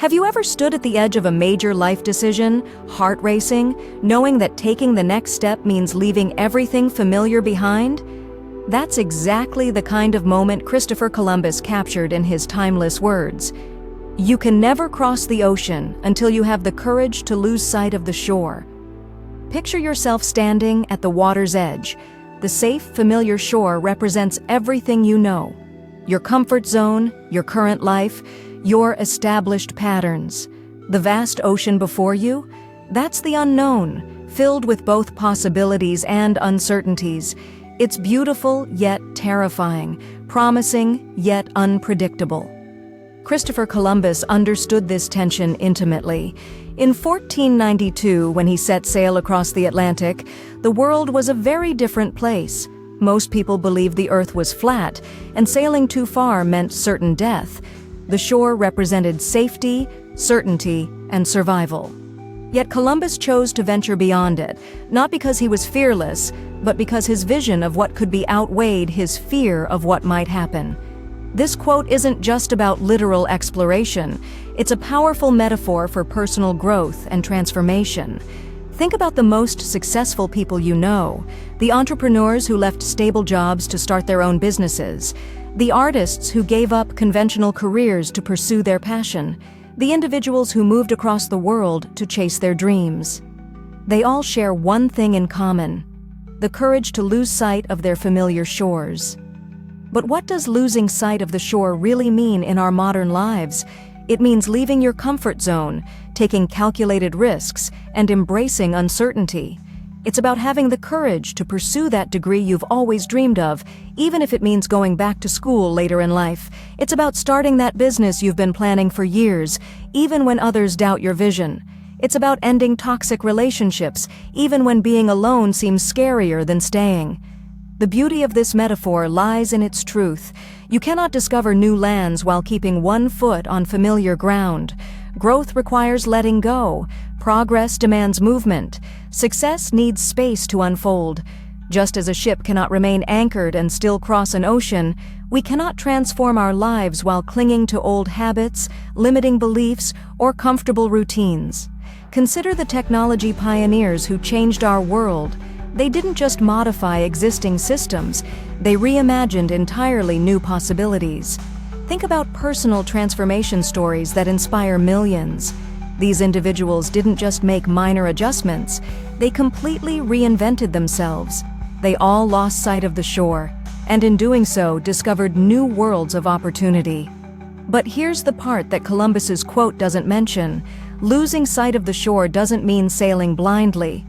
Have you ever stood at the edge of a major life decision, heart racing, knowing that taking the next step means leaving everything familiar behind? That's exactly the kind of moment Christopher Columbus captured in his timeless words. You can never cross the ocean until you have the courage to lose sight of the shore. Picture yourself standing at the water's edge. The safe, familiar shore represents everything you know. Your comfort zone, your current life, your established patterns. The vast ocean before you? That's the unknown, filled with both possibilities and uncertainties. It's beautiful yet terrifying, promising yet unpredictable. Christopher Columbus understood this tension intimately. In 1492, when he set sail across the Atlantic, the world was a very different place. Most people believed the earth was flat, and sailing too far meant certain death. The shore represented safety, certainty, and survival. Yet Columbus chose to venture beyond it, not because he was fearless, but because his vision of what could be outweighed his fear of what might happen. This quote isn't just about literal exploration. It's a powerful metaphor for personal growth and transformation. Think about the most successful people you know, the entrepreneurs who left stable jobs to start their own businesses, the artists who gave up conventional careers to pursue their passion, the individuals who moved across the world to chase their dreams. They all share one thing in common: the courage to lose sight of their familiar shores. But what does losing sight of the shore really mean in our modern lives? It means leaving your comfort zone, taking calculated risks, and embracing uncertainty. It's about having the courage to pursue that degree you've always dreamed of, even if it means going back to school later in life. It's about starting that business you've been planning for years, even when others doubt your vision. It's about ending toxic relationships, even when being alone seems scarier than staying. The beauty of this metaphor lies in its truth. You cannot discover new lands while keeping one foot on familiar ground. Growth requires letting go. Progress demands movement. Success needs space to unfold. Just as a ship cannot remain anchored and still cross an ocean, we cannot transform our lives while clinging to old habits, limiting beliefs, or comfortable routines. Consider the technology pioneers who changed our world. They didn't just modify existing systems, they reimagined entirely new possibilities. Think about personal transformation stories that inspire millions. These individuals didn't just make minor adjustments, they completely reinvented themselves. They all lost sight of the shore, and in doing so discovered new worlds of opportunity. But here's the part that Columbus's quote doesn't mention. Losing sight of the shore doesn't mean sailing blindly.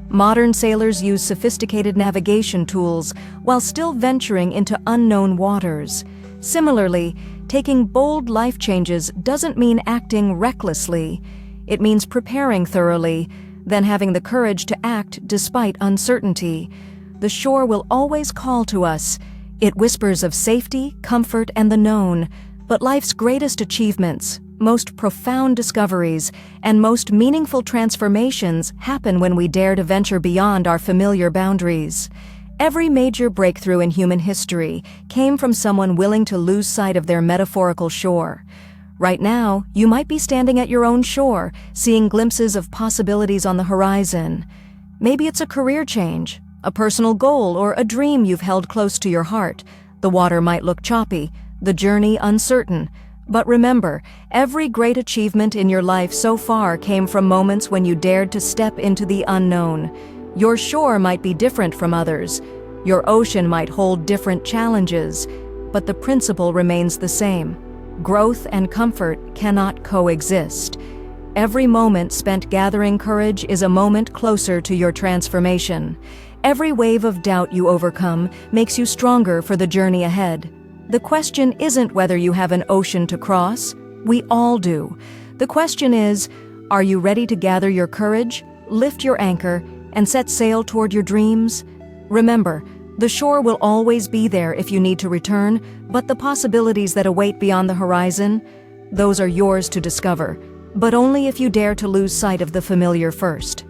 Modern sailors use sophisticated navigation tools while still venturing into unknown waters. Similarly, taking bold life changes doesn't mean acting recklessly. It means preparing thoroughly, then having the courage to act despite uncertainty. The shore will always call to us. It whispers of safety, comfort, and the known. But life's greatest achievements, most profound discoveries, and most meaningful transformations happen when we dare to venture beyond our familiar boundaries. Every major breakthrough in human history came from someone willing to lose sight of their metaphorical shore. Right now, you might be standing at your own shore, seeing glimpses of possibilities on the horizon. Maybe it's a career change, a personal goal, or a dream you've held close to your heart. The water might look choppy, the journey uncertain. But remember, every great achievement in your life so far came from moments when you dared to step into the unknown. Your shore might be different from others. Your ocean might hold different challenges, but the principle remains the same. Growth and comfort cannot coexist. Every moment spent gathering courage is a moment closer to your transformation. Every wave of doubt you overcome makes you stronger for the journey ahead. The question isn't whether you have an ocean to cross. We all do. The question is, are you ready to gather your courage, lift your anchor, and set sail toward your dreams? Remember, the shore will always be there if you need to return, but the possibilities that await beyond the horizon, those are yours to discover, but only if you dare to lose sight of the familiar first.